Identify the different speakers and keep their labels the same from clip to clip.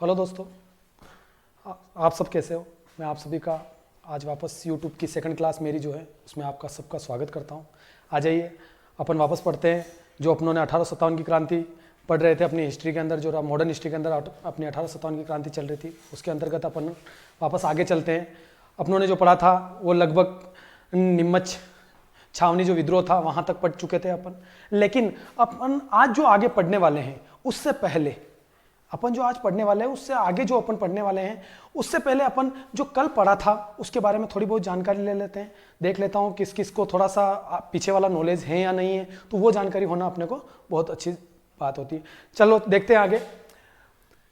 Speaker 1: Hello दोस्तों, आप सब कैसे हो। मैं आप सभी का आज वापस YouTube की सेकंड क्लास मेरी जो है उसमें आपका सबका स्वागत करता हूँ। आ जाइए अपन वापस पढ़ते हैं जो अपनों ने 1857 की क्रांति पढ़ रहे थे अपनी हिस्ट्री के अंदर, जो मॉडर्न हिस्ट्री के अंदर अपनी 1857 की क्रांति चल रही थी उसके अंतर्गत अपन वापस आगे चलते हैं। अपनों ने जो पढ़ा था वो लगभग नीमच छावनी जो विद्रोह था वहाँ तक पढ़ चुके थे अपन, लेकिन अपन आज जो आगे पढ़ने वाले हैं उससे पहले अपन जो आज पढ़ने वाले हैं उससे आगे जो अपन पढ़ने वाले हैं उससे पहले अपन जो कल पढ़ा था उसके बारे में थोड़ी बहुत जानकारी ले लेते हैं। देख लेता हूँ किस किस को थोड़ा सा पीछे वाला नॉलेज है या नहीं है, तो वो जानकारी होना अपने को बहुत अच्छी बात होती है। चलो देखते हैं आगे।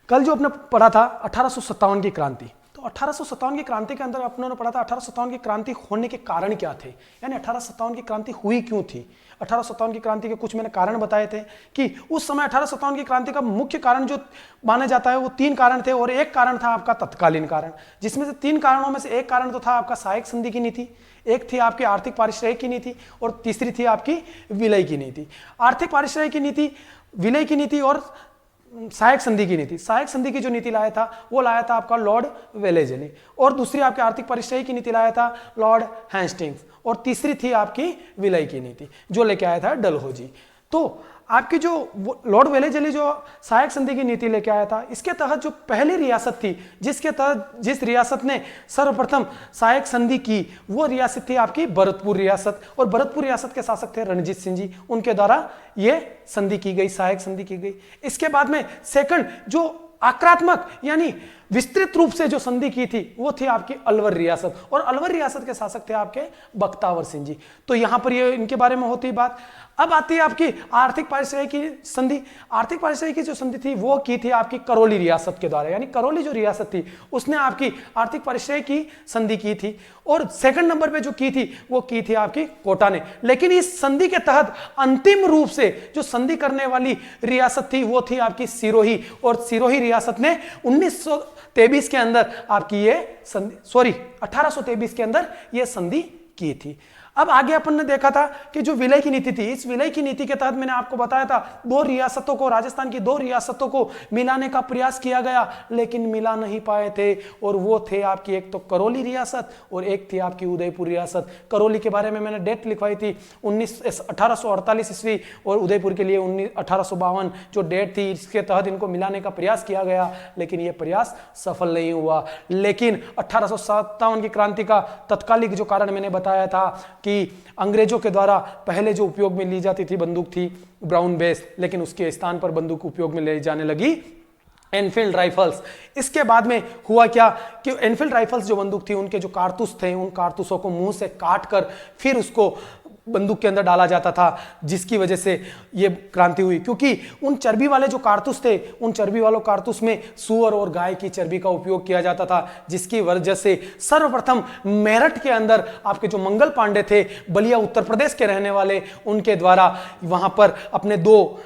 Speaker 1: कल जो अपने पढ़ा था 1857 की क्रांति, तो 1857 की क्रांति के अंदर अपनों ने पढ़ा था 1857 की क्रांति होने के कारण क्या थे, यानी 1857 की क्रांति हुई क्यों थी। 1857 की क्रांति के कुछ मैंने कारण बताए थे कि उस समय 1857 की क्रांति का मुख्य कारण जो माना जाता है वो 3 कारण थे, और एक कारण था आपका तत्कालीन कारण, जिसमें से 3 कारणों में से एक कारण तो था आपका सहायक संधि की नीति, एक थी आपकी आर्थिक पारिश्रयिक की नीति, और तीसरी थी आपकी विलय की नीति। आर्थिक पारिश्रयिक की नीति, विलय की नीति और सहायक संधि की नीति। सहायक संधि की जो नीति लाया था वो लाया था आपका लॉर्ड वेलेजली, और दूसरी आपकी आर्थिक परिश्रय की नीति लाया था लॉर्ड हेस्टिंग्स, और तीसरी थी आपकी विलय की नीति जो लेके आया था डलहौजी। तो आपकी जो लॉर्ड वेलेजली जो सहायक संधि की नीति लेके आया था, इसके तहत जो पहली रियासत थी जिसके तहत जिस रियासत ने सर्वप्रथम सहायक संधि की वो रियासत थी आपकी भरतपुर रियासत, और भरतपुर रियासत के शासक थे रणजीत सिंह जी, उनके द्वारा ये संधि की गई, सहायक संधि की गई। इसके बाद में सेकंड जो आक्रामक यानी विस्तृत रूप से जो संधि की थी वो थी आपकी अलवर रियासत, और अलवर रियासत के शासक थे आपके बख्तावर सिंह जी। तो यहां पर ये इनके बारे में होती बात। अब आती है आपकी आर्थिक पारिश्रय की संधि। आर्थिक पारिश्रय की जो संधि थी वो की थी आपकी करौली रियासत के द्वारा, यानी करौली जो रियासत थी उसने आपकी आर्थिक पारिश्रय की संधि की थी, और सेकंड नंबर पे जो की थी वो की थी आपकी कोटा ने। लेकिन इस संधि के तहत अंतिम रूप से जो संधि करने वाली रियासत थी वो थी आपकी सिरोही, और सिरोही रियासत ने 1923 के अंदर आपकी ये संधि 1823 के अंदर ये संधि की थी। अब आगे अपन ने देखा था कि जो विलय की नीति थी, इस विलय की नीति के तहत मैंने आपको बताया था 2 रियासतों को, राजस्थान की 2 रियासतों को मिलाने का प्रयास किया गया, लेकिन मिला नहीं पाए थे, और वो थे आपकी एक तो करौली रियासत और एक थी आपकी उदयपुर रियासत। करौली के बारे में मैंने डेट लिखवाई थी 1848 ईस्वी, और उदयपुर के लिए 1852 जो डेट थी, इसके तहत इनको मिलाने का प्रयास किया गया, लेकिन ये प्रयास सफल नहीं हुआ। लेकिन 1857 की क्रांति का तत्कालिक जो कारण मैंने बताया था कि अंग्रेजों के द्वारा पहले जो उपयोग में ली जाती थी बंदूक थी ब्राउन बेस, लेकिन उसके स्थान पर बंदूक उपयोग में ले जाने लगी एनफील्ड राइफल्स। इसके बाद में हुआ क्या कि एनफील्ड राइफल्स जो बंदूक थी उनके जो कारतूस थे उन कारतूसों को मुंह से काट कर फिर उसको बंदूक के अंदर डाला जाता था, जिसकी वजह से ये क्रांति हुई। क्योंकि उन चर्बी वाले जो कारतूस थे, उन चर्बी वालों कारतूस में सुअर और गाय की चर्बी का उपयोग किया जाता था, जिसकी वजह से सर्वप्रथम मेरठ के अंदर आपके जो मंगल पांडे थे, बलिया उत्तर प्रदेश के रहने वाले, उनके द्वारा वहां पर अपने दो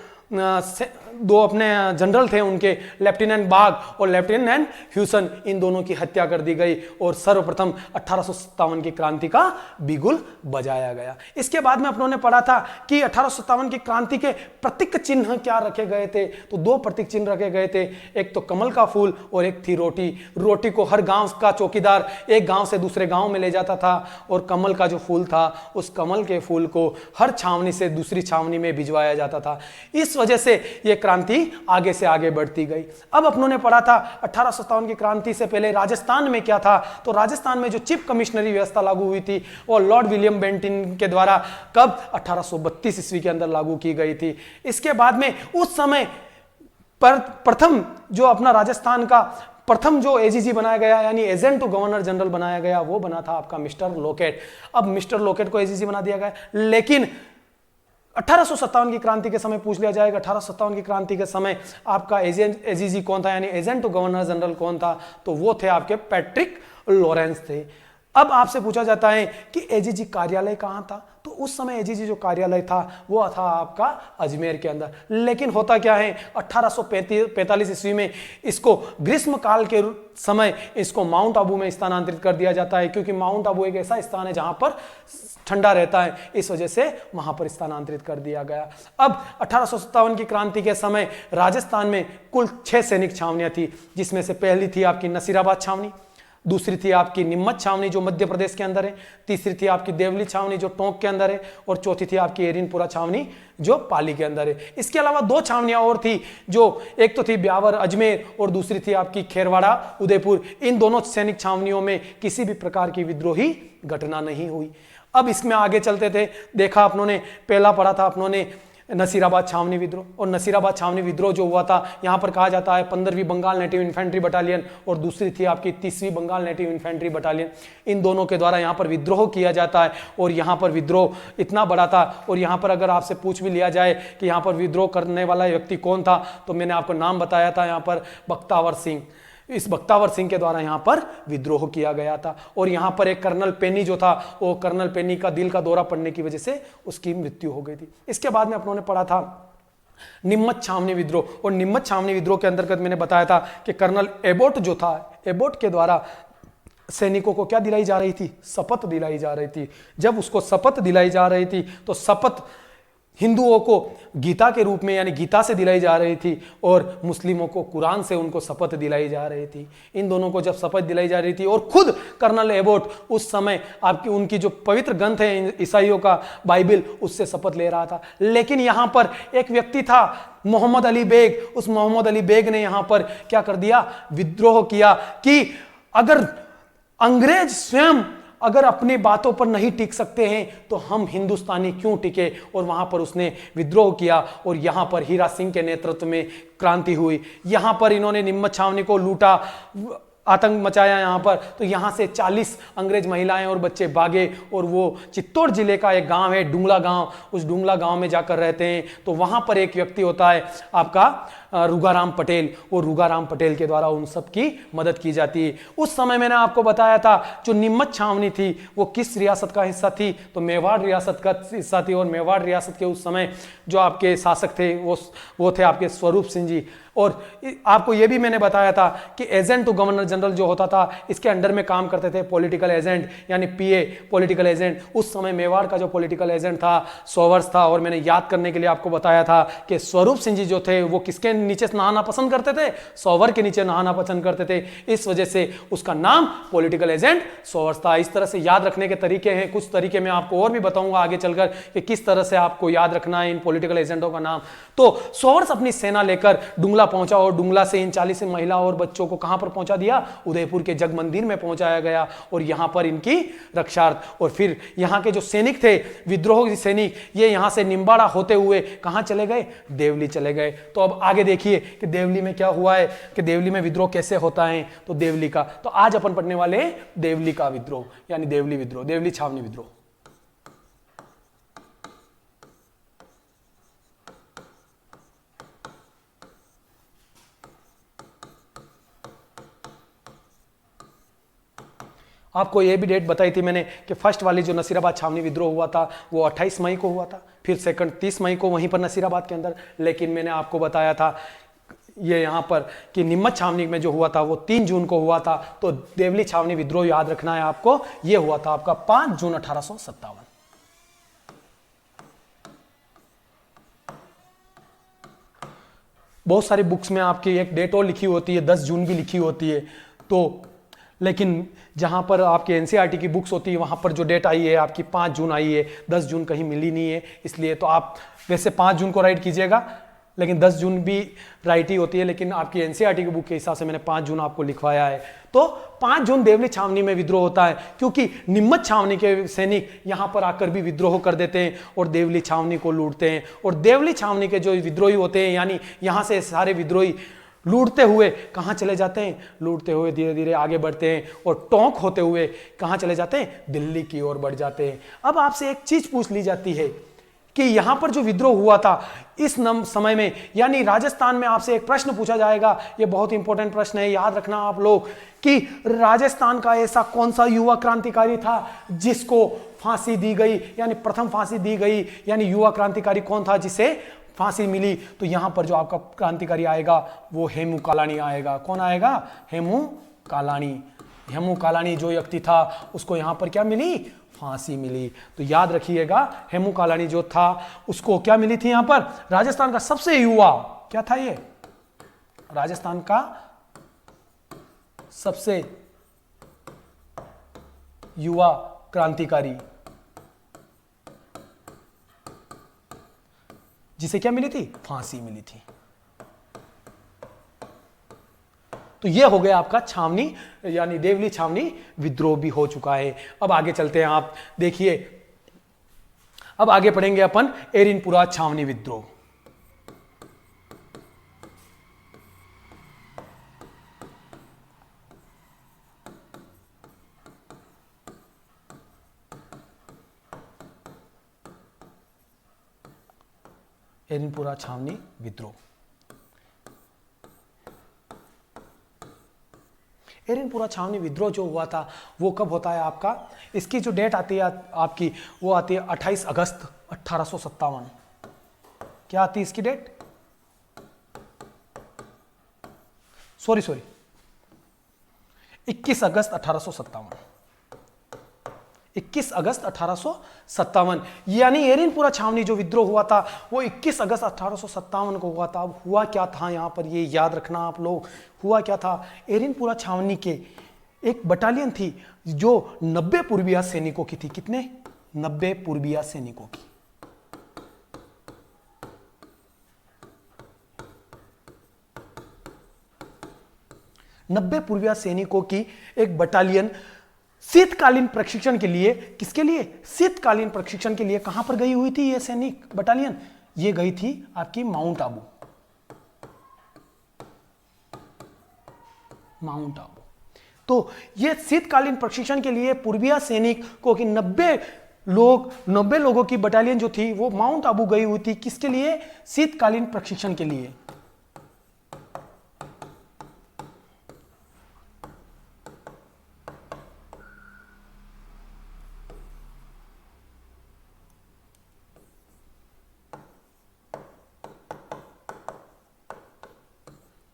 Speaker 1: अपने जनरल थे उनके, लेफ्टिनेंट बाग और लेफ्टिनेंट ह्यूसन, इन दोनों की हत्या कर दी गई, और सर्वप्रथम 1857 की क्रांति का बिगुल बजाया गया। इसके बाद में अपनों ने पढ़ा था कि 1857 की क्रांति के प्रतीक चिन्ह क्या रखे गए थे, तो 2 प्रतीक चिन्ह रखे गए थे, एक तो कमल का फूल और एक थी रोटी। रोटी को हर गांव का चौकीदार एक गांव से दूसरे गांव में ले जाता था, और कमल का जो फूल था उस कमल के फूल को हर छावनी से दूसरी छावनी में भिजवाया जाता था। इस वजह से यह क्रांति आगे से आगे बढ़ती गई। अब अपनों ने पढ़ा था 1857 की क्रांति से पहले राजस्थान में क्या था, तो राजस्थान में जो चीफ कमिश्नरी व्यवस्था लागू हुई थी वो लॉर्ड विलियम बेंटिन के द्वारा कब 1832 ईस्वी के अंदर लागू की गई थी। इसके बाद में उस समय प्रथम जो अपना राजस्थान का प्रथम जो एजीजी बनाया गया, यानी एजेंट टू गवर्नर जनरल बनाया गया, वो बना था आपका मिस्टर लोकेट। अब मिस्टर लोकेट को एजीजी बना दिया गया, लेकिन 1857 की क्रांति के समय पूछ लिया जाएगा 1857 की क्रांति के समय आपका एजीजी कौन था, यानी एजेंट टू गवर्नर जनरल कौन था, तो वो थे आपके पैट्रिक लॉरेंस थे। अब आपसे पूछा जाता है कि एजीजी कार्यालय कहां था, तो उस समय एजीजी जो कार्यालय था वो था आपका अजमेर के अंदर। लेकिन होता क्या है, 1845 ईस्वी में इसको ग्रीष्म काल के समय इसको माउंट आबू में स्थानांतरित कर दिया जाता है, क्योंकि माउंट आबू एक ऐसा स्थान है जहां पर ठंडा रहता है, इस वजह से वहां पर स्थानांतरित कर दिया गया। अब 1857 की क्रांति के समय राजस्थान में कुल 6 सैनिक छावनियां थी, जिसमें से पहली थी आपकी नसीराबाद छावनी, दूसरी थी आपकी निम्मच छावनी जो मध्य प्रदेश के अंदर है, तीसरी थी आपकी देवली छावनी जो टोंक के अंदर है, और चौथी थी आपकी एरिनपुरा छावनी जो पाली के अंदर है। इसके अलावा 2 छावनियां और थी, जो एक तो थी ब्यावर अजमेर और दूसरी थी आपकी खेरवाड़ा उदयपुर। इन दोनों सैनिक छावनियों में किसी भी प्रकार की विद्रोही घटना नहीं हुई। अब इसमें आगे चलते थे, देखा अपनों ने, पहला पढ़ा था अपनों ने नसीराबाद छावनी विद्रोह, और नसीराबाद छावनी विद्रोह जो हुआ था, यहां पर कहा जाता है 15वीं बंगाल नेटिव इन्फेंट्री बटालियन और दूसरी थी आपकी 30वीं बंगाल नेटिव इन्फेंट्री बटालियन, इन दोनों के द्वारा यहां पर विद्रोह किया जाता है। और यहां पर विद्रोह इतना बड़ा था, और यहां पर अगर आपसे पूछ भी लिया जाए कि यहां पर विद्रोह करने वाला व्यक्ति कौन था, तो मैंने आपको नाम बताया था, यहां पर बख्तावर सिंह। इस बख्तावर सिंह के द्वारा यहां पर विद्रोह किया गया था। और यहां पर एक कर्नल पेनी जो था, वो कर्नल पेनी का दिल का दौरा पड़ने की वजह से उसकी मृत्यु हो गई थी। इसके बाद में अपनों ने पढ़ा था निम्मच छावनी विद्रोह, और निम्मच छावनी विद्रोह के अंतर्गत मैंने बताया था कि कर्नल एबोट जो था, एबोट के द्वारा सैनिकों को क्या दिलाई जा रही थी, शपथ दिलाई जा रही थी। जब उसको शपथ दिलाई जा रही थी तो शपथ हिंदुओं को गीता के रूप में यानी गीता से दिलाई जा रही थी, और मुस्लिमों को कुरान से उनको शपथ दिलाई जा रही थी। इन दोनों को जब शपथ दिलाई जा रही थी, और खुद कर्नल एबोट उस समय आपकी उनकी जो पवित्र ग्रंथ है ईसाइयों का बाइबल, उससे शपथ ले रहा था। लेकिन यहां पर एक व्यक्ति था मोहम्मद अली बेग, उस मोहम्मद अली बेग ने यहां पर क्या कर दिया, विद्रोह किया कि अगर अंग्रेज स्वयं अगर अपनी बातों पर नहीं टिक सकते हैं तो हम हिंदुस्तानी क्यों टिके। और वहां पर उसने विद्रोह किया, और यहां पर हीरा सिंह के नेतृत्व में क्रांति हुई। यहां पर इन्होंने निम्मच छावनी को लूटा, आतंक मचाया यहां पर। तो यहां से 40 अंग्रेज महिलाएं और बच्चे भागे, और वो चित्तौड़ जिले का एक गांव है डुंगला गांव, उस डुंगला गांव में जाकर रहते हैं। तो वहां पर एक व्यक्ति होता है आपका रुगाराम पटेल, और रुगाराम पटेल के द्वारा उन सब की मदद की जाती है। उस समय मैंने आपको बताया था जो निम्मच छावनी थी वो किस रियासत का हिस्सा थी, तो मेवाड़ रियासत का हिस्सा थी। और मेवाड़ रियासत के उस समय जो आपके शासक थे वो थे आपके स्वरूप सिंह जी। और आपको यह भी मैंने बताया था कि एजेंट टू गवर्नर जनरल जो होता था, इसके अंडर में काम करते थे पॉलिटिकल एजेंट, यानी पीए पॉलिटिकल एजेंट। उस समय मेवाड़ का जो पॉलिटिकल एजेंट था सोवर्स था, और मैंने याद करने के लिए आपको बताया था कि स्वरूप सिंह जी जो थे वो किसके नीचे नहाना पसंद करते थे, सोवर के नीचे नहाना पसंद करते थे। इस वजह से उसका नाम पॉलिटिकल एजेंट सोवर्स था। इस तरह से याद रखने के तरीके हैं, कुछ तरीके मैं आपको और भी बताऊंगा आगे चलकर कि किस तरह से आपको याद रखना है इन पॉलिटिकल एजेंटों का नाम। तो सोवर्स अपनी सेना लेकर डुंगला पहुंचा, और डुंगला से इन 40 महिला और बच्चों को कहां पर पहुंचा दिया, उदयपुर के जग मंदिर में पहुंचाया गया, और यहां पर इनकी रक्षार्थ। और फिर यहां के जो सैनिक थे, विद्रोह सैनिक, ये यहां से निम्बाड़ा होते हुए कहां चले गए, देवली चले गए। तो अब आगे देखिए कि देवली में क्या हुआ है, कि देवली में विद्रोह कैसे होता है। तो देवली का, तो आज अपन पढ़ने वाले हैं देवली का विद्रोह, यानी देवली विद्रोह, देवली छावनी विद्रोह। आपको यह भी डेट बताई थी मैंने कि फर्स्ट वाली जो नसीराबाद छावनी विद्रोह हुआ था वो 28 मई को हुआ था, फिर सेकंड 30 मई को वहीं पर नसीराबाद के अंदर। लेकिन मैंने आपको बताया था ये यहाँ पर कि निम्मच छावनी में जो हुआ था वो 3 जून को हुआ था। तो देवली छावनी विद्रोह याद रखना है आपको, ये हुआ था आपका 5 जून 1857। बहुत सारी बुक्स में आपकी एक डेट और लिखी होती है, 10 जून भी लिखी होती है। तो लेकिन जहां पर आपके एनसीईआरटी की बुक्स होती है वहां पर जो डेट आई है आपकी 5 जून आई है, 10 जून कहीं मिली नहीं है। इसलिए तो आप वैसे 5 जून को राइट कीजिएगा, लेकिन 10 जून भी राइट ही होती है, लेकिन आपकी एनसीईआरटी की बुक के हिसाब से मैंने 5 जून आपको लिखवाया है। तो 5 जून देवली छावनी में विद्रोह होता है, क्योंकि निम्मच छावनी के सैनिक यहां पर आकर भी विद्रोह कर देते हैं और देवली छावनी को लूटते हैं। और देवली छावनी के जो विद्रोही होते हैं, यानी यहां से सारे विद्रोही लूटते हुए कहां चले जाते हैं, लूटते हुए धीरे धीरे आगे बढ़ते हैं, और टोंक होते हुए कहां चले जाते हैं, दिल्ली की ओर बढ़ जाते हैं। अब आपसे एक चीज पूछ ली जाती है कि यहां पर जो विद्रोह हुआ था इस समय में, यानी राजस्थान में आपसे एक प्रश्न पूछा जाएगा, ये बहुत इंपॉर्टेंट प्रश्न है, याद रखना आप लोग, कि राजस्थान का ऐसा कौन सा युवा क्रांतिकारी था जिसको फांसी दी गई, यानी प्रथम फांसी दी गई, यानी युवा क्रांतिकारी कौन था जिसे फांसी मिली। तो यहां पर जो आपका क्रांतिकारी आएगा वो हेमू कालाणी आएगा। कौन आएगा? हेमू कालाणी। हेमू कालाणी जो व्यक्ति था उसको यहां पर क्या मिली? फांसी मिली। तो याद रखिएगा, हेमू कालाणी जो था उसको क्या मिली थी? यहां पर राजस्थान का सबसे युवा, क्या था ये? राजस्थान का सबसे युवा क्रांतिकारी, जिसे क्या मिली थी? फांसी मिली थी। तो यह हो गया आपका छावनी, यानी देवली छावनी विद्रोह भी हो चुका है। अब आगे चलते हैं, आप देखिए, अब आगे पढ़ेंगे अपन एरिनपुरा छावनी विद्रोह। एरिनपुरा छावनी विद्रोह। एरिनपुरा छावनी विद्रोह जो हुआ था वो कब होता है आपका? इसकी जो डेट आती है आपकी वो आती है 28 अगस्त 1857। क्या आती है इसकी डेट? सॉरी 21 अगस्त 1857। 21 अगस्त 1857, यानी एरिनपुरा छावनी जो विद्रोह हुआ था वो 21 अगस्त 1857 को हुआ था। अब हुआ क्या था यहां पर, ये याद रखना आप लोग। हुआ क्या था? एरिनपुरा छावनी के एक बटालियन थी जो 90 पूर्विया सैनिकों की थी। कितने? 90 पूर्विया सैनिकों की। 90 पूर्विया सैनिकों की एक बटालियन शीतकालीन प्रशिक्षण के लिए, किसके लिए? शीतकालीन प्रशिक्षण के लिए कहां पर गई हुई थी ये सैनिक बटालियन? ये गई थी आपकी माउंट आबू। माउंट आबू। तो ये शीतकालीन प्रशिक्षण के लिए पूर्विया सैनिक को कि 90 लोगों की बटालियन जो थी वो माउंट आबू गई हुई थी। किसके लिए? शीतकालीन प्रशिक्षण के लिए।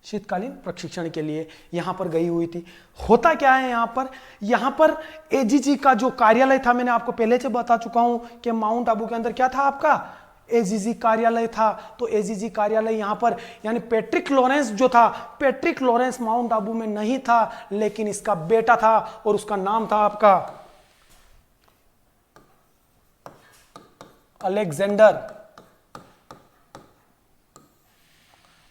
Speaker 1: शीतकालीन प्रशिक्षण के लिए यहां पर गई हुई थी। होता क्या है यहां पर एजीजी का जो कार्यालय था, मैंने आपको पहले से बता चुका हूं कि माउंट आबू के अंदर क्या था आपका? एजीजी कार्यालय था। तो एजीजी कार्यालय यहां पर, यानी पैट्रिक लॉरेंस जो था, पैट्रिक लॉरेंस माउंट आबू में नहीं था, लेकिन इसका बेटा था और उसका नाम था आपका अलेक्जेंडर।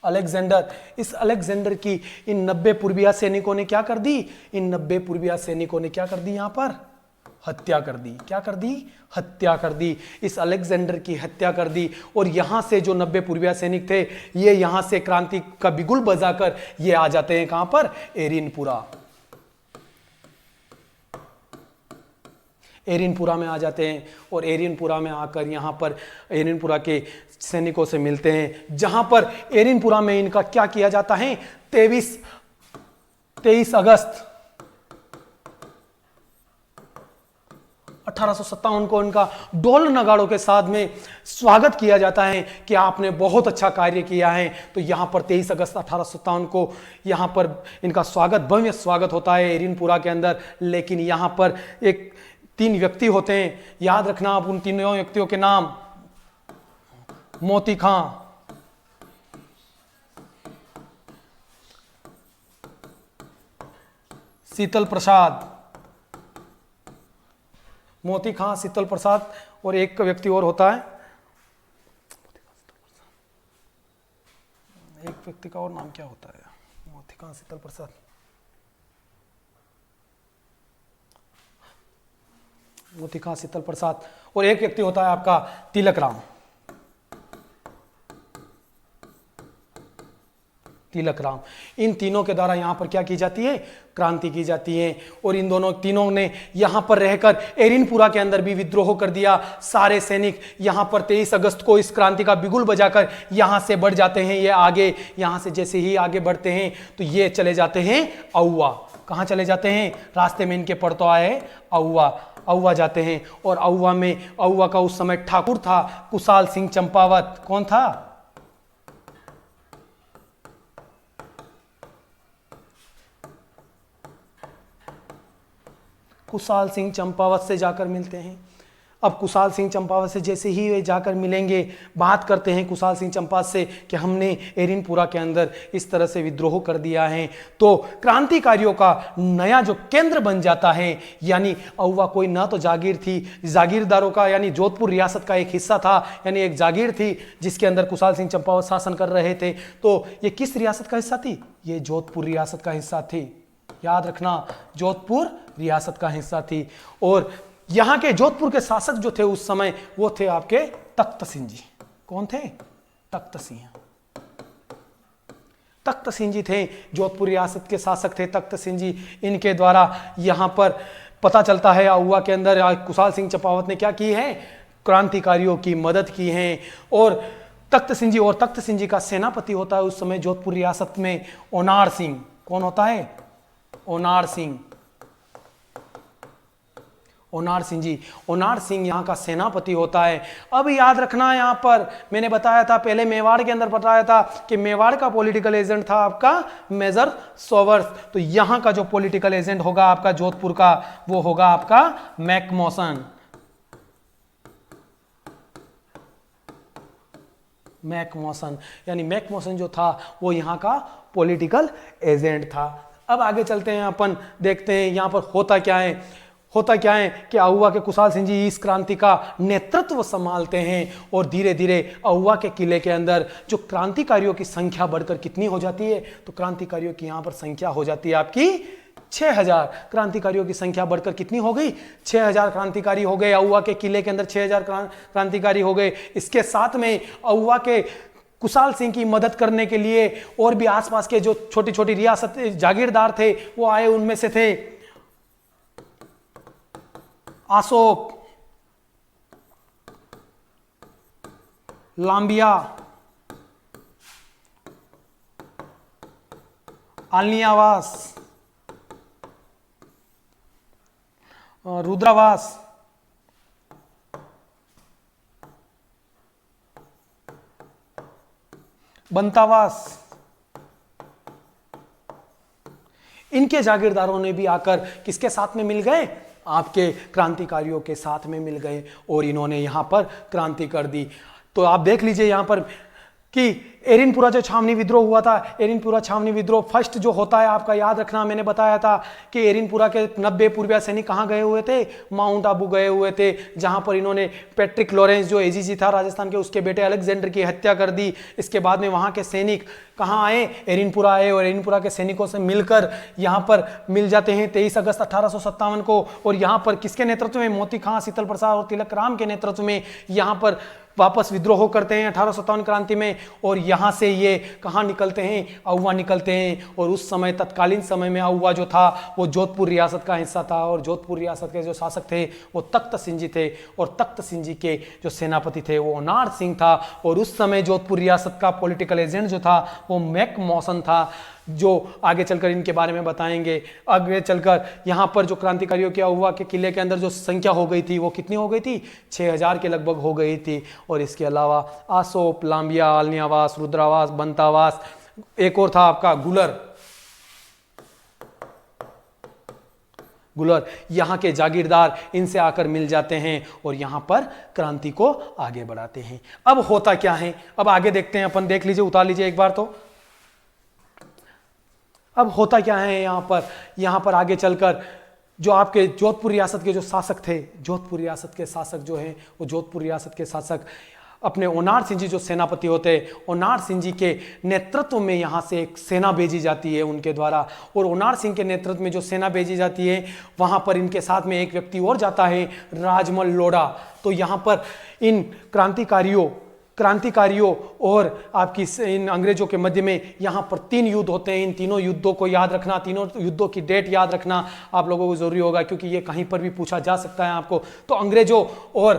Speaker 1: अलेक्जेंडर। इस अलेक्जेंडर की इन 90 पूर्विया सैनिकों ने क्या कर दी? इन 90 पूर्विया सैनिकों ने क्या कर दी? यहां पर हत्या कर दी। क्या कर दी? हत्या कर दी। इस अलेक्जेंडर की हत्या कर दी। और यहां से जो 90 पूर्विया सैनिक थे ये यहां से क्रांति का बिगुल बजाकर ये आ जाते हैं कहां पर? एरिनपुरा। एरिनपुरा में आ जाते हैं और एरिनपुरा में आकर यहाँ पर एरिनपुरा के सैनिकों से मिलते हैं, जहां पर एरिनपुरा में इनका क्या किया जाता है? 23 अगस्त 1857 को इनका ढोल नगाड़ों के साथ में स्वागत किया जाता है कि आपने बहुत अच्छा कार्य किया है। तो यहां पर 23 अगस्त 1857 को यहां पर इनका स्वागत, भव्य स्वागत होता है एरिनपुरा के अंदर। लेकिन यहां पर एक 3 व्यक्ति होते हैं, याद रखना आप उन तीनों व्यक्तियों के नाम। मोती खां, शीतल प्रसाद, मोती खां, शीतल प्रसाद, और एक व्यक्ति और होता है, एक व्यक्ति का और नाम क्या होता है? मोती खां, शीतल प्रसाद, मोती खां, शीतल प्रसाद, और एक व्यक्ति होता है आपका तिलक राम। तिलक राम। इन तीनों के द्वारा यहाँ पर क्या की जाती है, क्रांति की जाती है। और इन दोनों तीनों ने यहाँ पर रहकर एरिनपुरा के अंदर भी विद्रोह कर दिया। सारे सैनिक यहाँ पर 23 अगस्त को इस क्रांति का बिगुल बजाकर यहाँ से बढ़ जाते हैं। ये आगे, यहाँ से जैसे ही आगे बढ़ते हैं तो ये चले जाते हैं औवा। कहाँ चले जाते हैं, रास्ते में इनके पड़ तो आए औवा, औवा जाते हैं। और औवा में, औवा का उस समय ठाकुर था कुशाल सिंह चंपावत। कौन था, कुशाल सिंह चंपावत से जाकर मिलते हैं। अब कुशाल सिंह चंपावत से जैसे ही वे जाकर मिलेंगे, बात करते हैं कुशाल सिंह चंपावत से कि हमने एरिनपुरा के अंदर इस तरह से विद्रोह कर दिया है। तो क्रांतिकारियों का नया जो केंद्र बन जाता है, यानी औवा कोई ना तो जागीर थी, जागीरदारों का यानी जोधपुर रियासत का एक हिस्सा था, यानी एक जागीर थी जिसके अंदर कुशाल सिंह चंपावत शासन कर रहे थे। तो ये किस रियासत का हिस्सा थी, ये जोधपुर रियासत का हिस्सा थी। याद रखना, जोधपुर रियासत का हिस्सा थी। और यहां के जोधपुर के शासक जो थे उस समय, वो थे आपके तख्त सिंह जी। कौन थे, तख्त सिंह। तख्त सिंह जी थे, जोधपुर रियासत के शासक थे तख्त सिंह जी। इनके द्वारा यहां पर पता चलता है औवा के अंदर कुशाल सिंह चंपावत ने क्या की है, क्रांतिकारियों की मदद की है। और तख्त सिंह जी, और तख्त सिंह जी का सेनापति होता है उस समय जोधपुर रियासत में ओनार सिंह। कौन होता है, ओनार सिंह। ओनार सिंह जी, ओनार सिंह यहाँ का सेनापति होता है। अब याद रखना, यहाँ पर मैंने बताया था पहले, मेवाड़ के अंदर बताया था कि मेवाड़ का पॉलिटिकल एजेंट था आपका मेजर सोवर्स। तो यहाँ का जो पॉलिटिकल एजेंट होगा आपका जोधपुर का, वो होगा आपका मैकमोसन। मैकमोसन, यानी मैकमोसन जो था वो यहाँ का पॉलिटिकल एजेंट था। अब आगे चलते हैं, अपन देखते हैं यहाँ पर होता क्या है। होता क्या है कि औवा के कुशाल सिंह जी इस क्रांति का नेतृत्व संभालते हैं। और धीरे धीरे औवा के किले के अंदर जो क्रांतिकारियों की संख्या बढ़कर कितनी हो जाती है, तो क्रांतिकारियों की यहाँ पर संख्या हो जाती है आपकी 6000। क्रांतिकारियों की संख्या बढ़कर कितनी हो गई, 6000 क्रांतिकारी हो गए। औवा के किले के अंदर 6000 क्रांतिकारी हो गए। इसके साथ में औवा के कुशाल सिंह की मदद करने के लिए और भी आसपास के जो छोटी छोटी रियासत जागीरदार थे वो आए। उनमें से थे अशोक, लांबिया, आलनियावास, रुद्रावास, बंतावास। इनके जागीरदारों ने भी आकर किसके साथ में मिल गए, आपके क्रांतिकारियों के साथ में मिल गए और इन्होंने यहां पर क्रांति कर दी। तो आप देख लीजिए यहां पर कि एरिनपुरा जो छावनी विद्रोह हुआ था, एरिनपुरा छावनी विद्रोह फर्स्ट जो होता है आपका, याद रखना मैंने बताया था कि एरिनपुरा के 90 पूर्वीय सैनिक कहाँ गए हुए थे, माउंट आबू गए हुए थे, जहां पर इन्होंने पैट्रिक लॉरेंस जो एजीजी था राजस्थान के, उसके बेटे अलेक्जेंडर की हत्या कर दी। इसके बाद में वहां के सैनिक कहाँ आए, एरिनपुरा आए और एरिनपुरा के सैनिकों से मिलकर यहाँ पर मिल जाते हैं 23 अगस्त 1857 को। और यहाँ पर किसके नेतृत्व में, मोती खां, शीतल प्रसाद और तिलक राम के नेतृत्व में यहाँ पर वापस विद्रोह करते हैं 1857 क्रांति में। और यहाँ से ये कहाँ निकलते हैं, औवा निकलते हैं। और उस समय तत्कालीन समय में औवा जो था वो जोधपुर रियासत का हिस्सा था और जोधपुर रियासत के जो शासक थे वो तख्त सिंह जी थे और तख्त सिंह जी के जो सेनापति थे वो ओनार सिंह था। और उस समय जोधपुर रियासत का पॉलिटिकल एजेंट जो था वो मैकमोसन था, जो आगे चलकर इनके बारे में बताएंगे। आगे चलकर यहाँ पर जो क्रांतिकारियों के औवा के किले के अंदर जो संख्या हो गई थी वो कितनी हो गई थी, 6000 के लगभग हो गई थी। और इसके अलावा आसोप, लांबिया, आलनियावास, रुद्रावास, बंतावास, एक और था आपका गुलर। गुलर यहाँ के जागीरदार इनसे आकर मिल जाते हैं और यहाँ पर क्रांति को आगे बढ़ाते हैं। अब होता क्या है, अब आगे देखते हैं अपन, देख लीजिए, उतार लीजिए एक बार। तो अब होता क्या है यहाँ पर आगे चलकर जो आपके जोधपुर रियासत के जो शासक थे, जोधपुर रियासत के शासक जो हैं वो जोधपुर रियासत के शासक अपने ओनार सिंह जी जो सेनापति होते हैं, ओनार सिंह जी के नेतृत्व में यहाँ से एक सेना भेजी जाती है उनके द्वारा। और ओनार सिंह के नेतृत्व में जो सेना भेजी जाती है वहाँ पर इनके साथ में एक व्यक्ति और जाता है, राजमल लोढ़ा। तो यहाँ पर इन क्रांतिकारियों क्रांतिकारियों और आपकी इन अंग्रेजों के मध्य में यहाँ पर 3 युद्ध होते हैं। इन तीनों युद्धों को याद रखना, तीनों युद्धों की डेट याद रखना आप लोगों को जरूरी होगा, क्योंकि ये कहीं पर भी पूछा जा सकता है आपको। तो अंग्रेजों और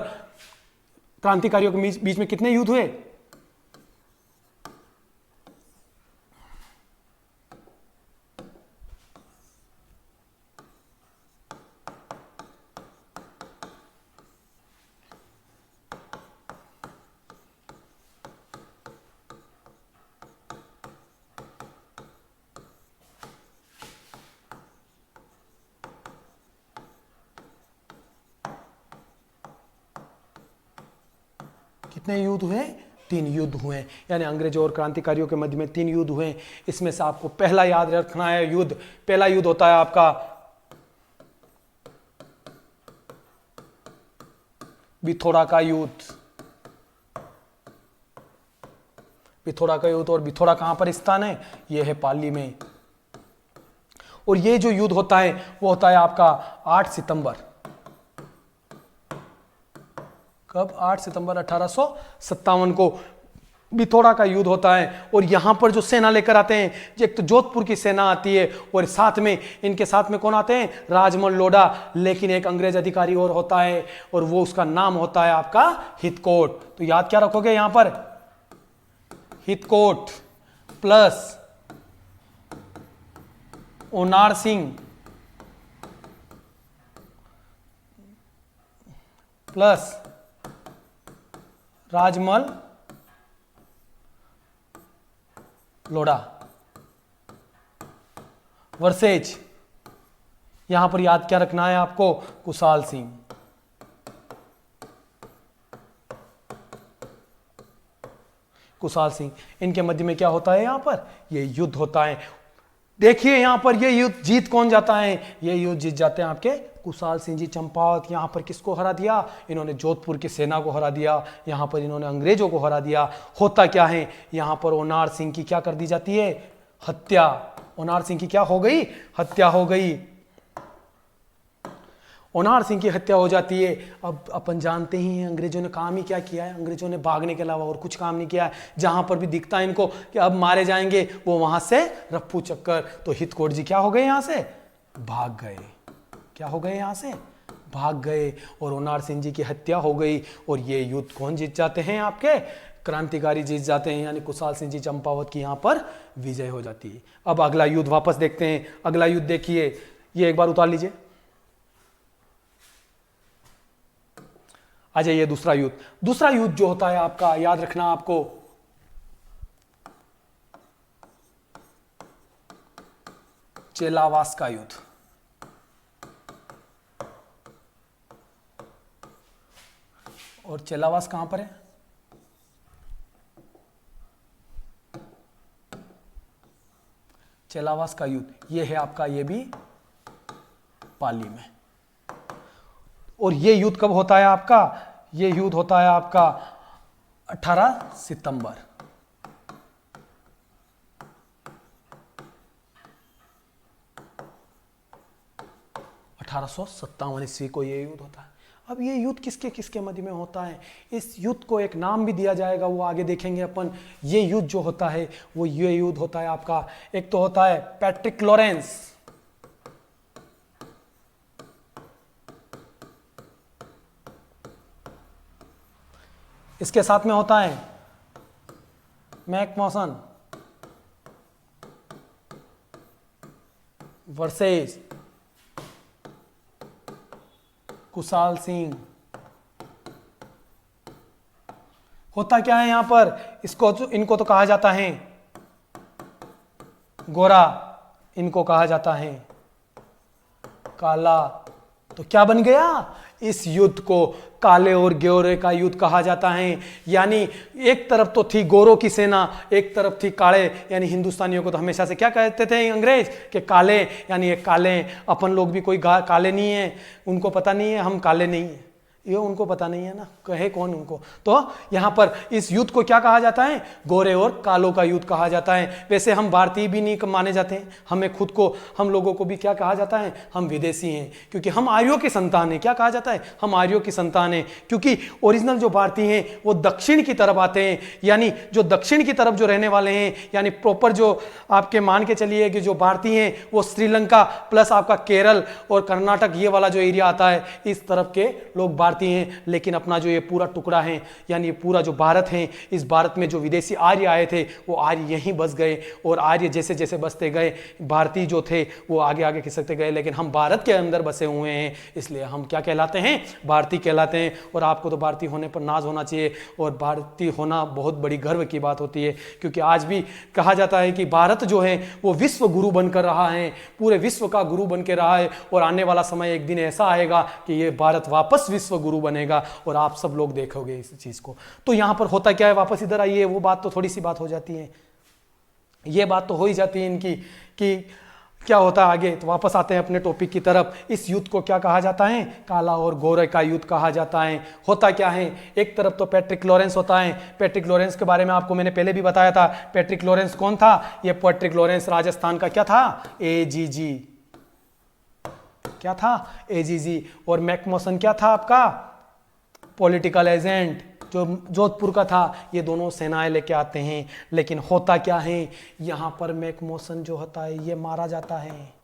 Speaker 1: क्रांतिकारियों के बीच में कितने युद्ध हुए? कितने युद्ध हुए? 3 युद्ध हुए, यानी अंग्रेजों और क्रांतिकारियों के मध्य में 3 युद्ध हुए। इसमें से आपको पहला याद रखना है युद्ध। पहला युद्ध होता है आपका बिथोड़ा का युद्ध। बिथोड़ा का युद्ध, और बिथोड़ा कहां पर स्थान है? यह है पाली में। और यह जो युद्ध होता है वो होता है आपका 8 सितंबर। कब? 8 सितंबर 1857 को बिथोड़ा का युद्ध होता है। और यहां पर जो सेना लेकर आते हैं, एक तो जोधपुर की सेना आती है और साथ में इनके साथ में कौन आते हैं? राजमल लोढ़ा। लेकिन एक अंग्रेज अधिकारी और होता है और वो उसका नाम होता है आपका हितकोट। तो याद क्या रखोगे यहां पर? हितकोट प्लस ओनार सिंह प्लस राजमल लोढ़ा वर्सेज, यहां पर याद क्या रखना है आपको? कुशाल सिंह। कुशाल सिंह, इनके मध्य में क्या होता है? यहां पर ये युद्ध होता है। देखिए यहां पर ये युद्ध जीत कौन जाता है? ये युद्ध जीत जाते हैं आपके कुशाल सिंह जी चंपावत। यहां पर किसको हरा दिया? इन्होंने जोधपुर की सेना को हरा दिया। यहां पर इन्होंने अंग्रेजों को हरा दिया। होता क्या है? यहां पर ओनार सिंह की क्या कर दी जाती है? हत्या। ओनार सिंह की क्या हो गई? हत्या हो गई। ओनार सिंह की हत्या हो जाती है। अब अपन जानते ही हैं अंग्रेजों ने काम ही क्या किया है? अंग्रेजों ने भागने के अलावा और कुछ काम नहीं किया है। जहां पर भी दिखता है इनको कि अब मारे जाएंगे, वो वहां से रफ्फू चक्कर। तो हितकोट जी क्या हो गए? यहां से भाग गए। क्या हो गए? यहां से भाग गए और ओनार सिंह जी की हत्या हो गई। और ये युद्ध कौन जीत जाते हैं? आपके क्रांतिकारी जीत जाते हैं, यानी कुशाल सिंह जी चंपावत की यहां पर विजय हो जाती है। अब अगला युद्ध वापस देखते हैं। अगला युद्ध देखिए, ये एक बार उतार लीजिए। आ जाइए दूसरा युद्ध। दूसरा युद्ध जो होता है आपका, याद रखना आपको, चेलावास का युद्ध। और चेलावास कहां पर है? चेलावास का युद्ध ये है आपका, ये भी पाली में। और ये युद्ध कब होता है आपका? ये युद्ध होता है आपका 18 सितंबर। 1857 ईस्वी को ये युद्ध होता है। अब ये युद्ध किसके किसके मध्य में होता है? इस युद्ध को एक नाम भी दिया जाएगा, वो आगे देखेंगे अपन। ये युद्ध जो होता है वो ये युद्ध होता है आपका, एक तो होता है पैट्रिक लॉरेंस, इसके साथ में होता है मैकमॉसन वर्सेस कुशाल सिंह। होता क्या है यहां पर? इनको तो कहा जाता है गोरा, इनको कहा जाता है काला। तो क्या बन गया? इस युद्ध को काले और गोरे का युद्ध कहा जाता है। यानी एक तरफ तो थी गोरों की सेना, एक तरफ थी काले। यानी हिंदुस्तानियों को तो हमेशा से क्या कहते थे अंग्रेज कि काले, यानी ये काले। अपन लोग भी कोई काले नहीं है, उनको पता नहीं है हम काले नहीं है। ये उनको पता नहीं है ना, कहे कौन उनको। तो यहाँ पर इस युद्ध को क्या कहा जाता है, गोरे और कालों का युद्ध कहा जाता है। वैसे हम भारतीय भी नहीं माने जाते हैं, हमें खुद को, हम लोगों को भी क्या कहा जाता है, हम विदेशी हैं, क्योंकि हम आर्यों की संतान हैं। क्या कहा जाता है, हम आर्यों की संतान हैं, क्योंकि ओरिजिनल जो भारतीय हैं वो दक्षिण की तरफ आते हैं, यानी जो दक्षिण की तरफ जो रहने वाले हैं, यानी प्रॉपर जो आपके मान के चलिए कि जो भारतीय हैं वो श्रीलंका प्लस आपका केरल और कर्नाटक, ये वाला जो एरिया आता है, इस तरफ के लोग भारतीय हैं। लेकिन अपना जो ये पूरा टुकड़ा है, यानी ये पूरा जो भारत है, इस भारत में जो विदेशी आर्य आए थे वो आर्य यहीं बस गए, और आर्य जैसे जैसे बसते गए भारतीय जो थे वो आगे आगे खिसकते गए, लेकिन हम भारत के अंदर बसे हुए हैं, इसलिए हम क्या कहलाते हैं, भारतीय कहलाते हैं। और आपको तो भारतीय होने पर नाज होना चाहिए, और भारतीय होना बहुत बड़ी गर्व की बात होती है, क्योंकि आज भी कहा जाता है कि भारत जो है वो विश्व गुरु बनकर रहा है, पूरे विश्व का गुरु बन के रहा है, और आने वाला समय एक दिन ऐसा आएगा कि ये भारत वापस विश्व गुरु बनेगा, और आप सब लोग देखोगे इस चीज को। तो यहां पर होता क्या है, वापस इधर आइए, वो बात तो थोड़ी सी बात हो जाती है, ये बात तो हो ही जाती है इनकी कि क्या होता है आगे। तो वापस आते हैं अपने टॉपिक की तरफ। इस युद्ध को क्या कहा जाता है, काला और गोरे का युद्ध कहा जाता है। होता क्या है, एक तरफ तो पैट्रिक लॉरेंस होता है। पैट्रिक लॉरेंस के बारे में आपको मैंने पहले भी बताया था। पैट्रिक लॉरेंस कौन था, ये पैट्रिक लॉरेंस राजस्थान का क्या था, एजीजी, क्या था, एजीजी। और मैकमोसन क्या था आपका, पॉलिटिकल एजेंट, जो जोधपुर का था। ये दोनों सेनाएं लेके आते हैं, लेकिन होता क्या है, यहां पर मैकमोसन जो होता है ये मारा जाता है,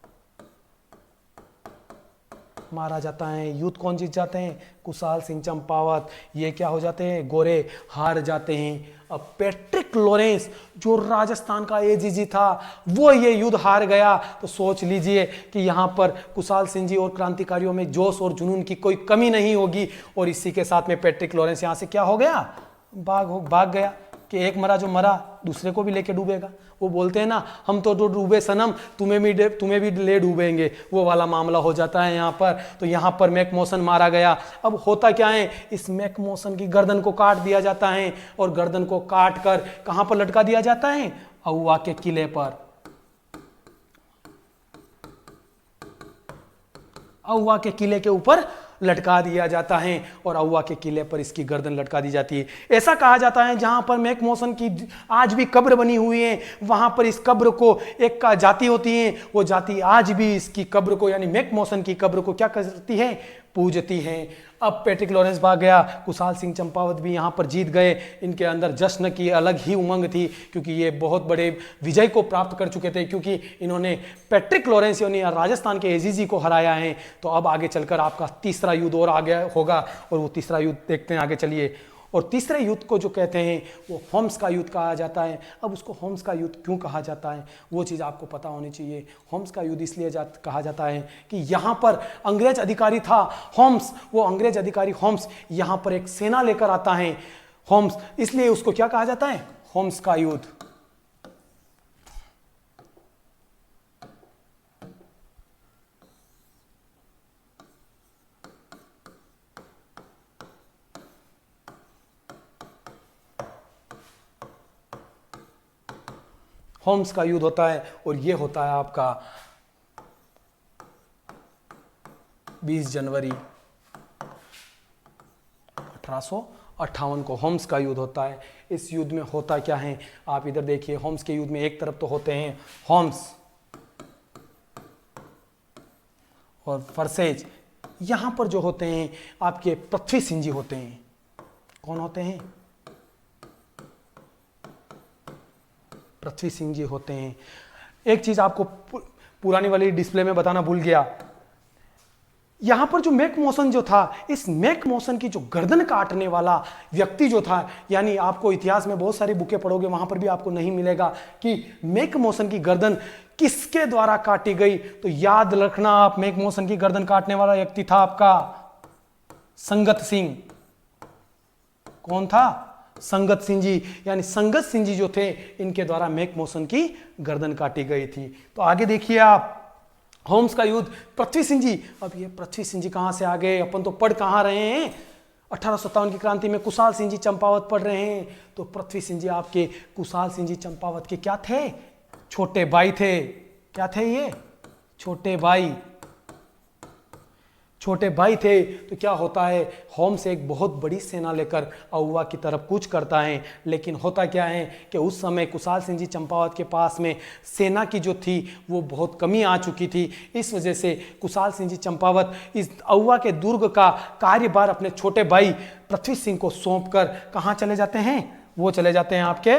Speaker 1: मारा जाता है। युद्ध कौन जीत जाते हैं, कुशाल सिंह चंपावत। ये क्या हो जाते हैं, गोरे हार जाते हैं। अब पैट्रिक लॉरेंस जो राजस्थान का एजीजी था वो ये युद्ध हार गया। तो सोच लीजिए कि यहाँ पर कुशाल सिंह जी और क्रांतिकारियों में जोश और जुनून की कोई कमी नहीं होगी, और इसी के साथ में पैट्रिक लॉरेंस यहाँ से क्या हो गया, भाग गया, कि एक मरा जो मरा दूसरे को भी लेके डूबेगा। वो बोलते हैं ना, हम तो डूबे सनम, तुम्हें भी ले डूबेंगे, वो वाला मामला हो जाता है यहाँ पर। तो यहाँ पर मैकमोसन मारा गया। अब होता क्या है, इस मैकमोसन की गर्दन को काट दिया जाता है, और गर्दन को काट कर कहाँ पर लटका दिया जाता है, अहुआ के किले पर। अहुआ के किले के ऊपर लटका दिया जाता है, और अहुआ के किले पर इसकी गर्दन लटका दी जाती है। ऐसा कहा जाता है जहां पर मैकमोसन की आज भी कब्र बनी हुई है, वहां पर इस कब्र को एक का जाति होती है, वो जाति आज भी इसकी कब्र को, यानी मैकमोसन की कब्र को क्या करती है, पूजती है। अब पैट्रिक लॉरेंस भाग गया, कुशाल सिंह चंपावत भी यहाँ पर जीत गए। इनके अंदर जश्न की अलग ही उमंग थी, क्योंकि ये बहुत बड़े विजय को प्राप्त कर चुके थे, क्योंकि इन्होंने पैट्रिक लॉरेंस यानी राजस्थान के एजीजी को हराया है। तो अब आगे चलकर आपका तीसरा युद्ध और आगे होगा, और वो तीसरा युद्ध देखते हैं, आगे चलिए। और तीसरे युद्ध को जो कहते हैं वो होम्स का युद्ध कहा जाता है। अब उसको होम्स का युद्ध क्यों कहा जाता है वो चीज़ आपको पता होनी चाहिए। होम्स का युद्ध इसलिए कहा जाता है कि यहाँ पर अंग्रेज अधिकारी था होम्स, वो अंग्रेज अधिकारी होम्स यहाँ पर एक सेना लेकर आता है होम्स, इसलिए उसको क्या कहा जाता है, होम्स का युद्ध। होम्स का युद्ध होता है, और ये होता है आपका 20 जनवरी 1858 को होम्स का युद्ध होता है। इस युद्ध में होता क्या है, आप इधर देखिए। होम्स के युद्ध में एक तरफ तो होते हैं होम्स और फर्सेज, यहां पर जो होते हैं आपके पृथ्वी सिंह जी होते हैं। कौन होते हैं, पृथ्वी सिंह जी होते हैं। एक चीज आपको पुरानी वाली डिस्प्ले में बताना भूल गया, यहां पर जो मैकमोसन जो था, इस मैकमोसन की जो गर्दन काटने वाला व्यक्ति जो था, यानी आपको इतिहास में बहुत सारी बुकें पढ़ोगे वहां पर भी आपको नहीं मिलेगा कि मैकमोसन की गर्दन किसके द्वारा काटी गई। तो याद रखना आप, मैकमोसन की गर्दन काटने वाला व्यक्ति था आपका संगत सिंह। कौन था, संगत सिंह जी, यानी संगत सिंह जी जो थे इनके द्वारा मैकमोसन की गर्दन काटी गई थी। तो आगे देखिए आप, होम्स का युद्ध, पृथ्वी सिंह जी। अब ये पृथ्वी सिंह जी कहां से आ गए, अपन तो पढ़ कहां रहे हैं, 1857 की क्रांति में कुशाल सिंह जी चंपावत पढ़ रहे हैं। तो पृथ्वी सिंह जी आपके कुशाल सिंह जी चंपावत के क्या थे, छोटे भाई थे। क्या थे ये, छोटे भाई। छोटे भाई थे तो क्या होता है, होम्स एक बहुत बड़ी सेना लेकर अहुआ की तरफ कूच करता है। लेकिन होता क्या है कि उस समय कुशाल सिंह जी चंपावत के पास में सेना की जो थी वो बहुत कमी आ चुकी थी। इस वजह से कुशाल सिंह जी चंपावत इस अहुआ के दुर्ग का कार्यभार अपने छोटे भाई पृथ्वी सिंह को सौंपकर कहाँ चले जाते हैं, वो चले जाते हैं आपके,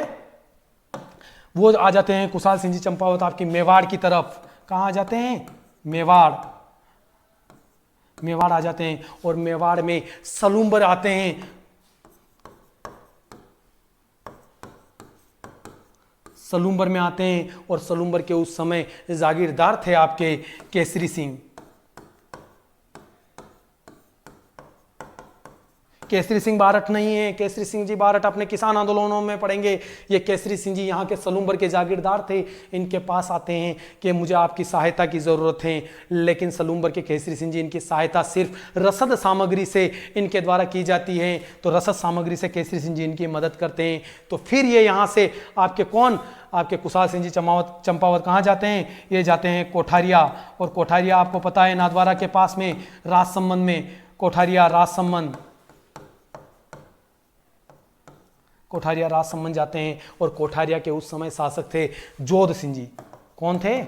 Speaker 1: वो आ जाते हैं कुशाल सिंह जी चंपावत आपकी मेवाड़ की तरफ। कहाँ आ जाते हैं, मेवाड़, मेवाड़ आ जाते हैं। और मेवाड़ में सलूम्बर आते हैं, सलूम्बर में आते हैं। और सलूम्बर के उस समय जागीरदार थे आपके केसरी सिंह। केसरी सिंह बारट नहीं है, केसरी सिंह जी बारट अपने किसान आंदोलनों में पढ़ेंगे। ये केसरी सिंह जी यहाँ के सलूम्बर के जागीरदार थे। इनके पास आते हैं कि मुझे आपकी सहायता की ज़रूरत है। लेकिन सलूम्बर के केसरी सिंह जी इनकी सहायता सिर्फ रसद सामग्री से इनके द्वारा की जाती है। तो रसद सामग्री से केसरी सिंह जी इनकी मदद करते हैं। तो फिर ये यहाँ से आपके कौन, आपके कुशाल सिंह जी चंपावत कहाँ जाते हैं, ये जाते हैं कोठारिया। और कोठारिया आपको पता है नाथद्वारा के पास में राजसमंद में, कोठारिया राजसमंद, कोठारिया राजसमंद जाते हैं। और कोठारिया के उस समय शासक थे जोध सिंह जी। कौन थे,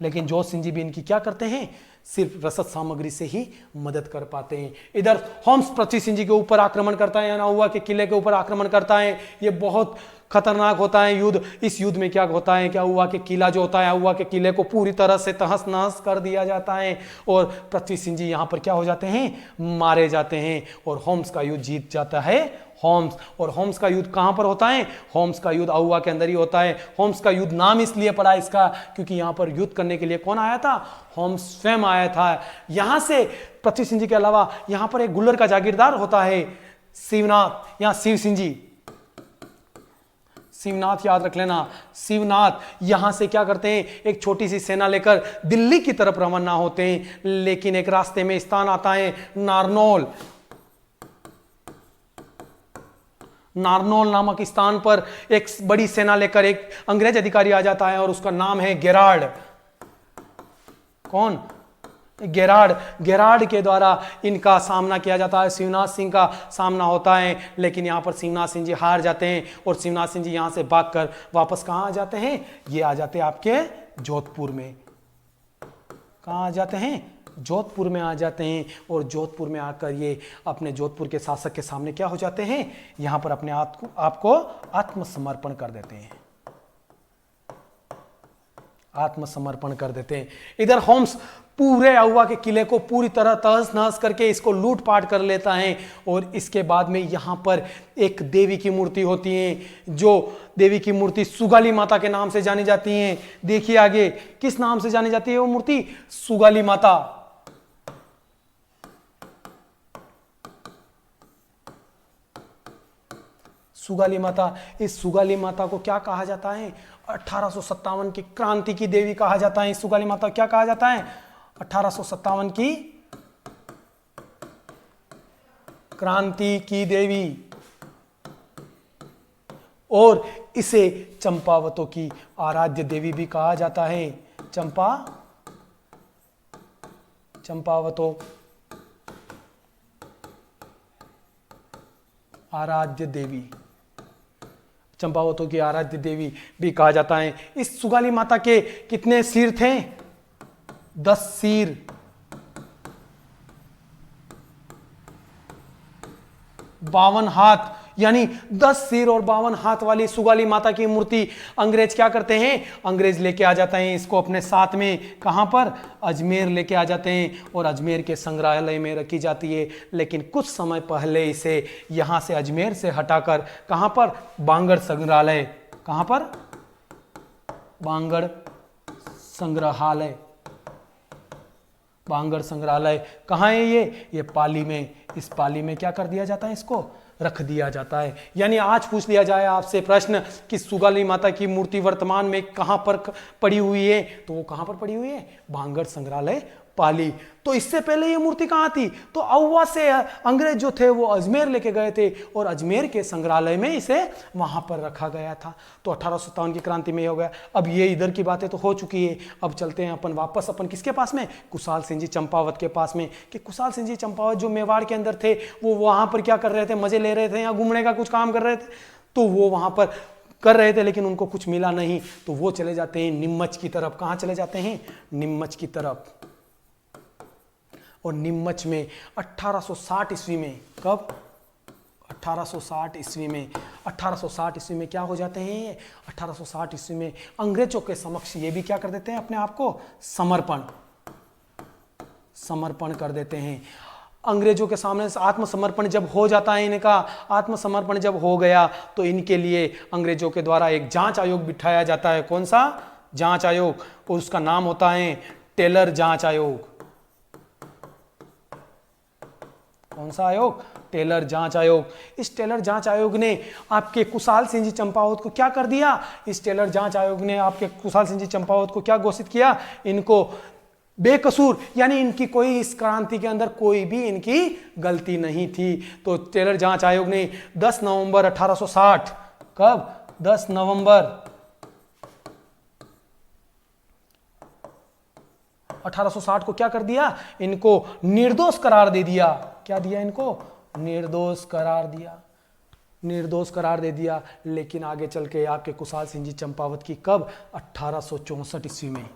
Speaker 1: लेकिन जोध सिंह जी भी इनकी क्या करते हैं, सिर्फ रसद सामग्री से ही मदद कर पाते हैं। इधर होम्स पृथ्वी सिंह जी के ऊपर आक्रमण करता है, अहुआ के किले के ऊपर आक्रमण करता है। ये बहुत खतरनाक होता है युद्ध। इस युद्ध में क्या होता है कि अहुआ के किला जो होता है, अहुआ के किले को पूरी तरह से तहस नहस कर दिया जाता है। और पृथ्वी सिंह जी यहाँ पर क्या हो जाते हैं, मारे जाते हैं। और होम्स का युद्ध जीत जाता है होम्स। और होम्स का युद्ध कहाँ पर होता है, होम्स का युद्ध अहुआ के अंदर ही होता है। होम्स का युद्ध नाम इसलिए पड़ा इसका क्योंकि यहाँ पर युद्ध करने के लिए कौन आया था, होम्स स्वयं आया था। यहाँ से पृथ्वी सिंह जी के अलावा यहाँ पर एक गुल्लर का जागीरदार होता है शिवनाथ, यहाँ शिव सिंह जी, शिवनाथ याद रख लेना। शिवनाथ यहां से क्या करते हैं, एक छोटी सी सेना लेकर दिल्ली की तरफ रवाना होते हैं। लेकिन एक रास्ते में स्थान आता है नारनौल। नारनौल नामक स्थान पर एक बड़ी सेना लेकर एक अंग्रेज अधिकारी आ जाता है और उसका नाम है गेरार्ड। कौन, गेरार्ड। गेरार्ड के द्वारा इनका सामना किया जाता है, शिवनाथ सिंह का सामना होता है। लेकिन यहाँ पर शिवनाथ सिंह जी हार जाते हैं और शिवनाथ सिंह जी यहाँ से भागकर वापस कहाँ आ जाते हैं, ये आ जाते हैं आपके जोधपुर में। कहाँ आ जाते हैं, जोधपुर में आ जाते हैं। और जोधपुर में आकर ये अपने जोधपुर के शासक के सामने क्या हो जाते हैं, यहाँ पर अपने आपको आत्मसमर्पण कर देते हैं, आत्मसमर्पण कर देते हैं। इधर होम्स पूरे अहुआ के किले को पूरी तरह तहस नहस करके इसको लूटपाट कर लेता है। और इसके बाद में यहाँ पर एक देवी की मूर्ति होती है, जो देवी की मूर्ति सुगाली माता के नाम से जानी जाती है। देखिए आगे किस नाम से जानी जाती है वो मूर्ति, सुगाली माता। सुगाली माता, इस सुगाली माता को क्या कहा जाता है, 1857 की क्रांति की देवी कहा जाता है। इस सुगाली माता को क्या कहा जाता है, 1857 की क्रांति की देवी। और इसे चंपावतों की आराध्य देवी भी कहा जाता है। चंपावतों आराध्य देवी, चंपावतों की आराध्य देवी भी कहा जाता है। इस सुगाली माता के कितने सिर थे, 10 सिर, 52 हाथ, यानी 10 सिर और 52 हाथ वाली सुगाली माता की मूर्ति अंग्रेज क्या करते हैं, अंग्रेज लेके आ जाते हैं इसको अपने साथ में। कहां पर, अजमेर लेके आ जाते हैं और अजमेर के संग्रहालय में रखी जाती है। लेकिन कुछ समय पहले इसे यहां से अजमेर से हटाकर कहां पर, बांगड़ संग्रहालय, कहां पर, बांगड़ संग्रहालय, बांगड़ संग्रहालय कहाँ है ये पाली में। इस पाली में क्या कर दिया जाता है, इसको रख दिया जाता है। यानी आज पूछ लिया जाए आपसे प्रश्न कि सुगाली माता की मूर्ति वर्तमान में कहाँ पर पड़ी हुई है, तो वो कहाँ पर पड़ी हुई है, बांगड़ संग्रहालय पाली। तो इससे पहले ये मूर्ति कहाँ थी? तो अहुआ से अंग्रेज जो थे वो अजमेर लेके गए थे और अजमेर के संग्रहालय में इसे वहां पर रखा गया था। तो 1857 की क्रांति में हो गया। अब ये इधर की बातें तो हो चुकी है, अब चलते हैं अपन वापस अपन किसके पास में? कुशाल सिंह जी चंपावत के पास में। कि कुशाल सिंह जी चंपावत जो मेवाड़ के अंदर थे वो वहां पर क्या कर रहे थे? मजे ले रहे थे या घूमने का कुछ काम कर रहे थे? तो वो वहां पर कर रहे थे लेकिन उनको कुछ मिला नहीं, तो वो चले जाते हैं नीमच की तरफ। कहां चले जाते हैं? नीमच की तरफ। और नीमच में 1860 ईस्वी में, कब? 1860 ईस्वी में। 1860 ईस्वी में क्या हो जाते हैं? 1860 ईस्वी में अंग्रेजों के समक्ष ये भी क्या कर देते हैं? अपने आप को समर्पण कर देते हैं। अंग्रेजों के सामने आत्मसमर्पण जब हो जाता है, इनका आत्मसमर्पण जब हो गया तो इनके लिए अंग्रेजों के द्वारा एक जांच आयोग बिठाया जाता है। कौन सा जांच आयोग? और उसका नाम होता है टेलर जांच आयोग। कौन सा आयोग? टेलर जांच आयोग। इस टेलर जांच आयोग ने आपके कुशाल सिंह जी चंपावत को क्या कर दिया? इस टेलर जांच आयोग ने आपके कुशाल सिंह जी चंपावत को क्या घोषित किया? इनको बेकसूर, यानी इनकी कोई इस क्रांति के अंदर कोई भी इनकी गलती नहीं थी। तो टेलर जांच आयोग ने 10 नवंबर 1860, कब? 10 नवंबर 1860 को क्या कर दिया? इनको निर्दोष करार दे दिया। क्या दिया इनको? निर्दोष करार दिया। निर्दोष करार दे दिया। लेकिन आगे चल के आपके कुशाल सिंह जी चंपावत की कब? 1864 ईस्वी में।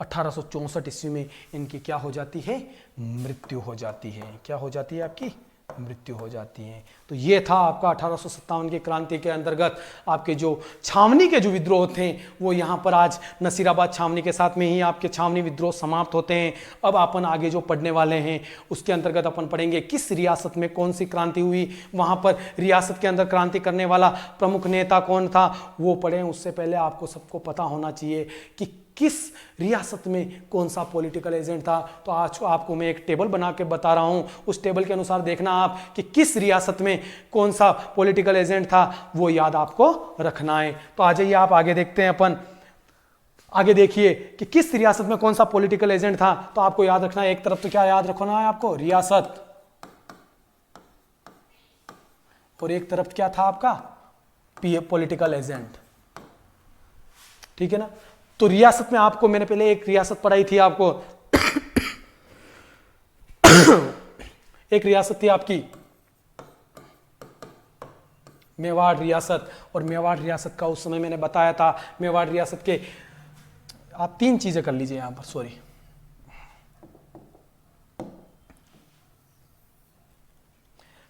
Speaker 1: 1864 ईस्वी में इनकी क्या हो जाती है? मृत्यु हो जाती है। क्या हो जाती है? आपकी मृत्यु हो जाती है। तो ये था आपका 1857 की क्रांति के अंतर्गत आपके जो छावनी के जो विद्रोह थे वो यहाँ पर आज नसीराबाद छावनी के साथ में ही आपके छावनी विद्रोह समाप्त होते हैं। अब अपन आगे जो पढ़ने वाले हैं उसके अंतर्गत अपन पढ़ेंगे किस रियासत में कौन सी क्रांति हुई, वहाँ पर रियासत के अंदर क्रांति करने वाला प्रमुख नेता कौन था, वो पढ़ें। उससे पहले आपको सबको पता होना चाहिए कि किस रियासत में कौन सा पॉलिटिकल एजेंट था। तो आज आपको मैं एक टेबल बना के बता रहा हूं, उस टेबल के अनुसार देखना आप कि किस रियासत में कौन सा पॉलिटिकल एजेंट था, वो याद आपको रखना है। तो आ जाइए आप आगे देखते हैं अपन। आगे देखिए कि किस रियासत में कौन सा पॉलिटिकल एजेंट था। तो आपको याद रखना है, एक तरफ तो क्या याद रखना है आपको? रियासत, और एक तरफ क्या था आपका? Political agent. ठीक है ना? तो रियासत में आपको मैंने पहले एक रियासत पढ़ाई थी आपको एक रियासत थी आपकी मेवाड़ रियासत। और मेवाड़ रियासत का उस समय मैंने बताया था, मेवाड़ रियासत के आप 3 चीजें कर लीजिए यहां पर, सॉरी।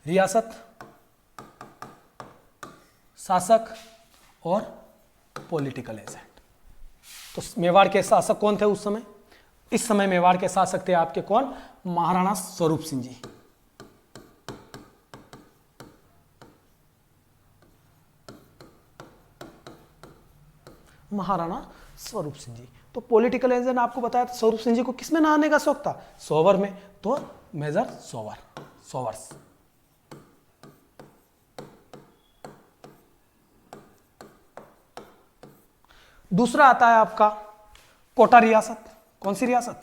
Speaker 1: रियासत, शासक और पॉलिटिकल एजेंट। तो मेवाड़ के शासक कौन थे उस समय? इस समय मेवाड़ के शासक थे आपके कौन? महाराणा स्वरूप सिंह जी। महाराणा स्वरूप सिंह जी। तो पॉलिटिकल एजेंट आपको बताया था, स्वरूप सिंह जी को किसमें नहाने का शौक था? सोवर में। तो मेजर सोवर्स। दूसरा आता है आपका कोटा रियासत। कौन सी रियासत?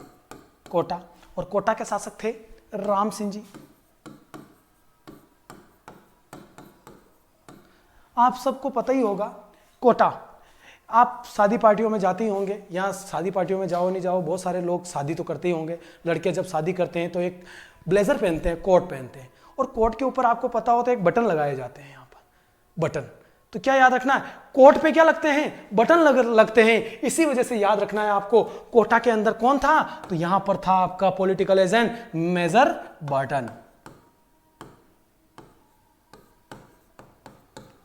Speaker 1: कोटा। और कोटा के शासक थे राम सिंह जी। आप सबको पता ही होगा कोटा, आप शादी पार्टियों में जाते ही होंगे, यहाँ शादी पार्टियों में जाओ नहीं जाओ, बहुत सारे लोग शादी तो करते ही होंगे। लड़के जब शादी करते हैं तो एक ब्लेजर पहनते हैं, कोट पहनते हैं, और कोट के ऊपर आपको पता होता है एक बटन लगाए जाते हैं यहाँ पर, बटन। तो क्या याद रखना है? कोट पे क्या लगते हैं? बटन लगते हैं। इसी वजह से याद रखना है आपको कोटा के अंदर कौन था? तो यहां पर था आपका पॉलिटिकल एजेंट मेजर बर्टन।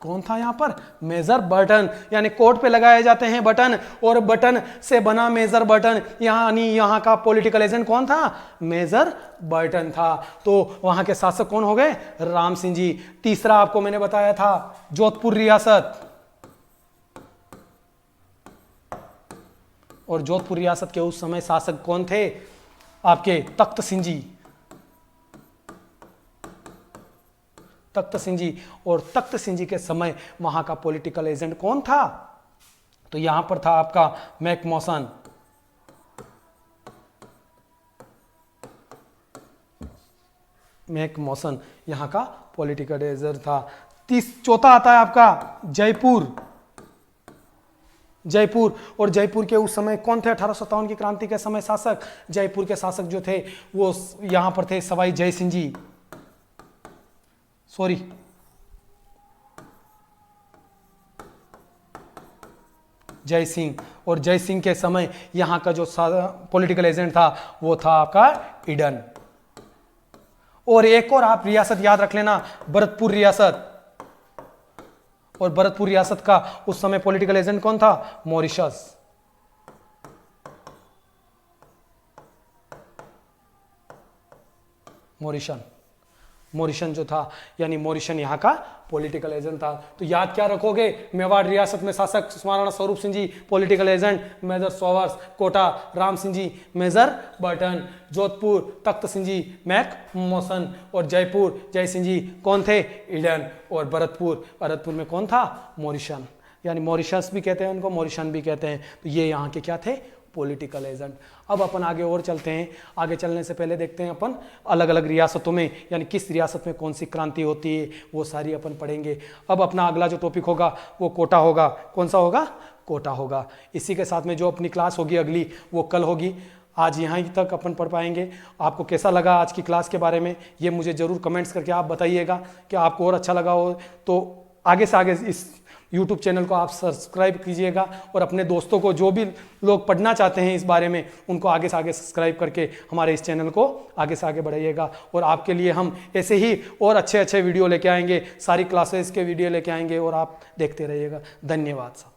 Speaker 1: कौन था यहां पर? Major Burton. यानी कोट पे लगाए जाते हैं बटन, और बटन से बना मेजर बर्टन। यानी यहां का पॉलिटिकल एजेंट कौन था? मेजर बर्टन था। तो वहां के शासक कौन हो गए? राम सिंह जी। तीसरा आपको मैंने बताया था जोधपुर रियासत, और जोधपुर रियासत के उस समय शासक कौन थे? आपके तख्त सिंह जी। तख्त सिंह जी। और तख्त सिंह जी के समय वहां का पॉलिटिकल एजेंट कौन था? तो यहां पर था आपका मैकमोसन। मैक मॉसन यहाँ का पॉलिटिकल एडवाइजर था। चौथा आता है आपका जयपुर। जयपुर, और जयपुर के उस समय कौन थे 1857 की क्रांति के समय शासक? जयपुर के शासक जो थे वो यहां पर थे सवाई जय सिंह जी, सॉरी जय सिंह। और जय सिंह के समय यहां का जो पॉलिटिकल एजेंट था वो था आपका ईडन। और एक और आप रियासत याद रख लेना, भरतपुर रियासत। और भरतपुर रियासत का उस समय पॉलिटिकल एजेंट कौन था? मॉरिशस। मॉरिशन जो था, यानी मॉरिशन यहाँ का पॉलिटिकल एजेंट था। तो याद क्या रखोगे? मेवाड़ रियासत में शासक Maharana Swaroop Singh ji, political agent major Showers, Kota Ram Singh ji, major Burton, Jodhpur Takht Singh ji, Mac Mason, और जयपुर जय सिंह जी कौन थे? ईडन। और भरतपुर में कौन था? मॉरिशन, यानी मॉरिशस भी कहते हैं उनको, मॉरिशन भी कहते हैं। तो ये यहाँ के क्या थे? Political agent. अब अपन आगे और चलते हैं। आगे चलने से पहले देखते हैं अपन अलग अलग रियासतों में, यानी किस रियासत में कौन सी क्रांति होती है, वो सारी अपन पढ़ेंगे। अब अपना अगला जो टॉपिक होगा वो कोटा होगा। कौन सा होगा? कोटा होगा। इसी के साथ में जो अपनी क्लास होगी अगली वो कल होगी। आज यहाँ तक अपन पढ़ पाएंगे। आपको कैसा लगा आज की क्लास के बारे में ये मुझे ज़रूर कमेंट्स करके आप बताइएगा कि आपको और अच्छा लगा हो तो आगे से आगे इस YouTube चैनल को आप सब्सक्राइब कीजिएगा, और अपने दोस्तों को, जो भी लोग पढ़ना चाहते हैं इस बारे में, उनको आगे से आगे सब्सक्राइब करके हमारे इस चैनल को आगे से आगे बढ़ाइएगा। और आपके लिए हम ऐसे ही और अच्छे अच्छे वीडियो लेके आएंगे, सारी क्लासेस के वीडियो लेके आएंगे, और आप देखते रहिएगा। धन्यवाद साहब।